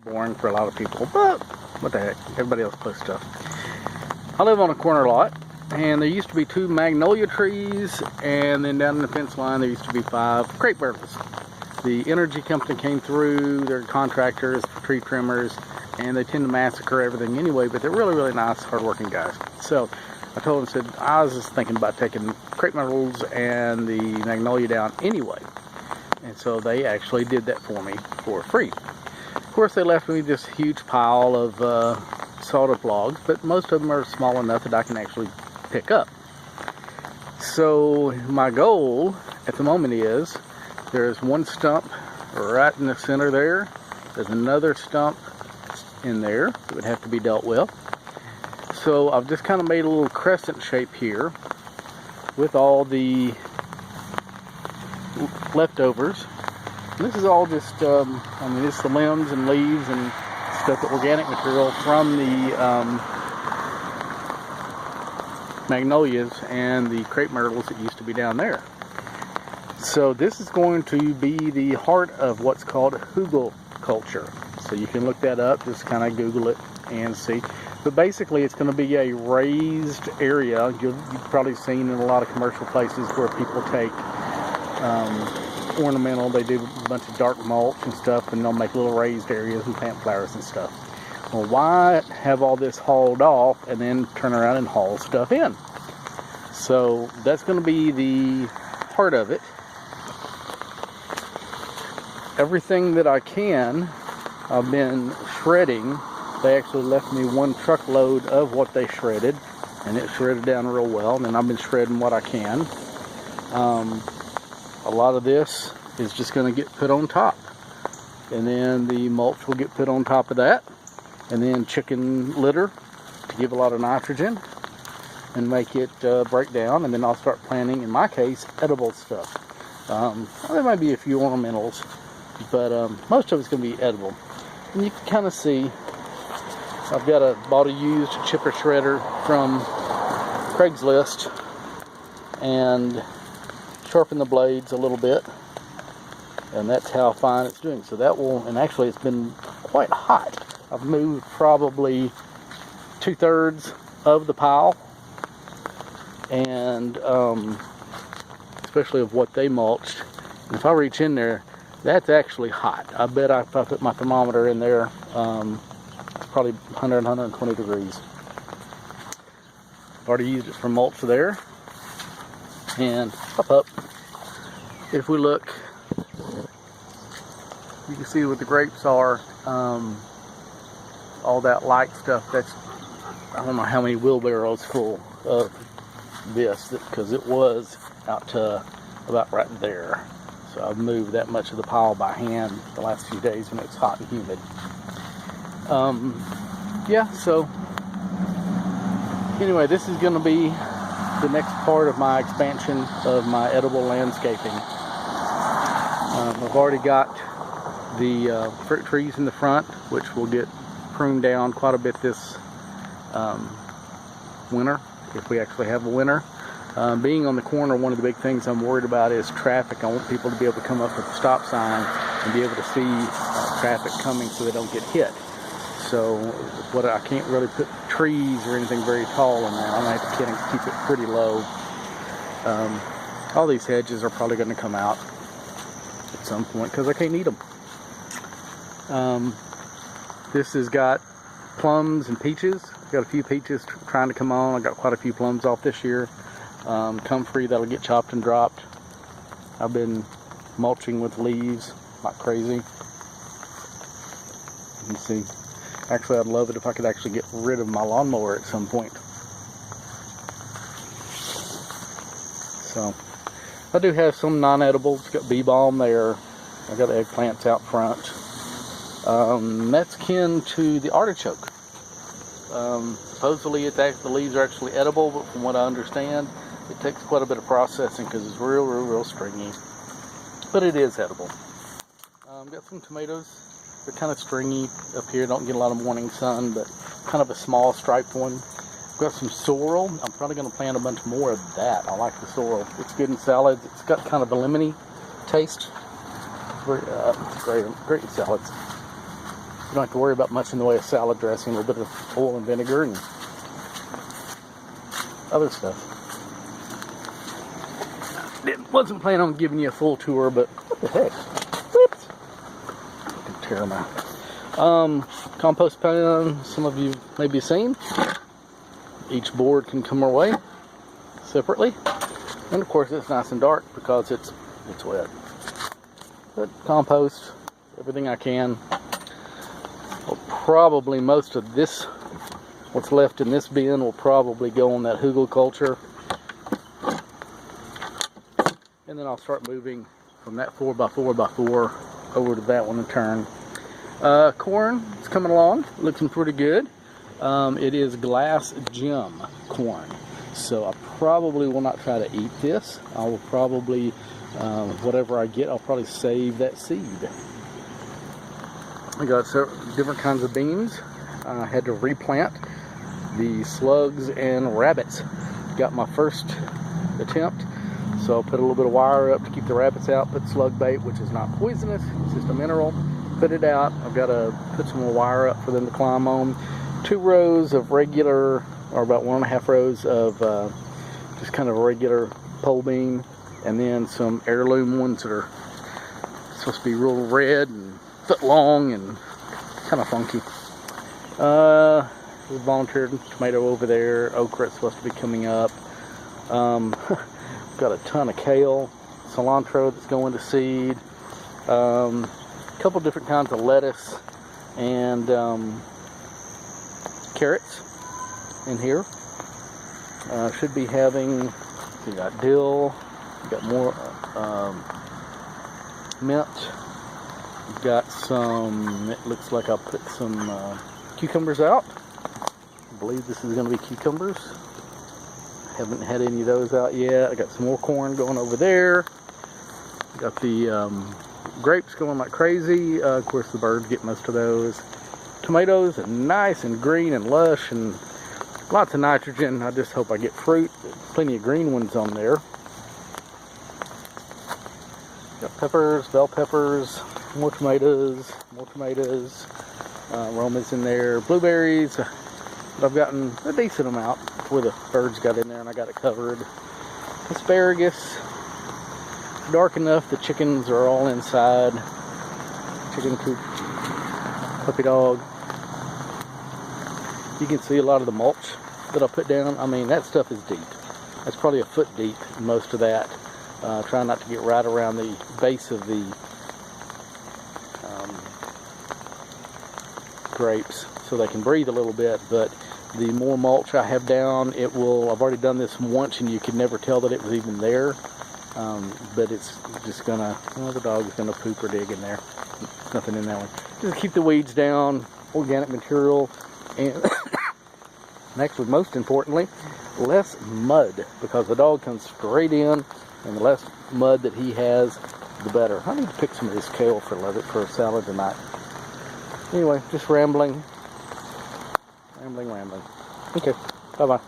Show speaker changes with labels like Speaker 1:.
Speaker 1: Boring for a lot of people, but what the heck, everybody else posts stuff. I live on a corner lot, and there used to be 2 magnolia trees, and then down in the fence line there used to be 5 crepe myrtles. The energy company came through, they're contractors, tree trimmers, and they tend to massacre everything anyway, but they're really, really nice, hardworking guys. So I told them, said, I was just thinking about taking crepe myrtles and the magnolia down anyway. And so they actually did that for me for free. Of course, they left me this huge pile of sawed-up logs, but most of them are small enough that I can actually pick up. So my goal at the moment is, there's one stump right in the center there. There's another stump in there that would have to be dealt with. So I've just kind of made a little crescent shape here with all the leftovers. And this is all just, it's the limbs and leaves and stuff, the organic material from the magnolias and the crepe myrtles that used to be down there. So this is going to be the heart of what's called huglekultur. So you can look that up, just kind of Google it and see. But basically it's going to be a raised area. You've probably seen in a lot of commercial places where people take ornamental, they do a bunch of dark mulch and stuff, and they'll make little raised areas and plant flowers and stuff. Well, why have all this hauled off and then turn around and haul stuff in? So that's going to be the heart of it. Everything that I can, I've been shredding. They actually left me 1 truckload of what they shredded, and it shredded down real well, and then I've been shredding what I can. A lot of this is just going to get put on top, and then the mulch will get put on top of that, and then chicken litter to give a lot of nitrogen and make it break down, and then I'll start planting, in my case, edible stuff. There might be a few ornamentals, but most of it's going to be edible. And you can kind of see I've bought a used chipper shredder from Craigslist and sharpen the blades a little bit, and that's how fine it's doing. So that will, and actually it's been quite hot. I've moved probably 2/3 of the pile, and especially of what they mulched. And if I reach in there, that's actually hot. I bet if I put my thermometer in there, it's probably 100, 120 degrees. I've already used it for mulch there. And up. If we look, you can see what the grapes are. All that light stuff, that's, I don't know how many wheelbarrows full of this, because it was out to about right there. So I've moved that much of the pile by hand the last few days when it's hot and humid. Yeah, so anyway, this is going to be the next part of my expansion of my edible landscaping. I've already got the fruit trees in the front, which will get pruned down quite a bit this winter, if we actually have a winter. Being on the corner, one of the big things I'm worried about is traffic. I want people to be able to come up with a stop sign and be able to see traffic coming so they don't get hit. So I can't really put trees or anything very tall in there. I'm going to have to keep it pretty low. All these hedges are probably going to come out at some point because I can't eat them. This has got plums and peaches. I've got a few peaches trying to come on. I got quite a few plums off this year. Comfrey that'll get chopped and dropped. I've been mulching with leaves like crazy. You can see. Actually, I'd love it if I could actually get rid of my lawnmower at some point. So, I do have some non-edibles. Got bee balm there. I got eggplants out front. That's kin to the artichoke. Supposedly the leaves are actually edible, but from what I understand, it takes quite a bit of processing because it's real stringy. But it is edible. Got some tomatoes. They're kind of stringy up here. Don't get a lot of morning sun, but kind of a small striped one. Got some sorrel. I'm probably going to plant a bunch more of that. I like the sorrel. It's good in salads. It's got kind of a lemony taste. Great in salads. You don't have to worry about much in the way of salad dressing, a little bit of oil and vinegar and other stuff. Wasn't planning on giving you a full tour, but what the heck? Whoops. I can tear them out. Compost pan, some of you may be seen. Each board can come away separately. And of course it's nice and dark because it's wet. But compost, everything I can. Well, probably most of this, what's left in this bin, will probably go on that huglekultur. And then I'll start moving from that 4x4x4 over to that one in turn. Corn is coming along, looking pretty good. It is glass gem corn. So I probably will not try to eat this. I will probably, whatever I get, I'll probably save that seed. I got several different kinds of beans. I had to replant the slugs and rabbits. Got my first attempt. So I'll put a little bit of wire up to keep the rabbits out. Put slug bait, which is not poisonous. It's just a mineral. Put it out. I've got to put some more wire up for them to climb on. 2 rows of regular, or about 1.5 rows of just kind of a regular pole bean, and then some heirloom ones that are supposed to be real red and foot long and kind of funky. Volunteered tomato over there. Okra is supposed to be coming up. Got a ton of kale, cilantro that's going to seed. A couple different kinds of lettuce and carrots in here. Should be having, we got dill, we got more mint, we've got some, it looks like I'll put some cucumbers out. I believe this is going to be cucumbers. Haven't had any of those out yet. I got some more corn going over there. Got the grapes going like crazy. Of course the birds get most of those. Tomatoes are nice and green and lush and lots of nitrogen. I just hope I get fruit. There's plenty of green ones on there. Got peppers, bell peppers, more tomatoes. Aromas in there. Blueberries. I've gotten a decent amount where the birds got in there and I got it covered. Asparagus. Dark enough, the chickens are all inside. Chicken coop. Puppy dog. You can see a lot of the mulch that I put down. I mean, that stuff is deep. That's probably a foot deep, most of that. Try not to get right around the base of the grapes so they can breathe a little bit, but the more mulch I have down, it will, I've already done this once and you could never tell that it was even there, but it's just gonna, well, the dog's gonna poop or dig in there. Nothing in that one. Just keep the weeds down, organic material, and actually, most importantly, less mud, because the dog comes straight in, and the less mud that he has, the better. I need to pick some of this kale for a salad tonight. Anyway, just rambling. Okay, bye-bye.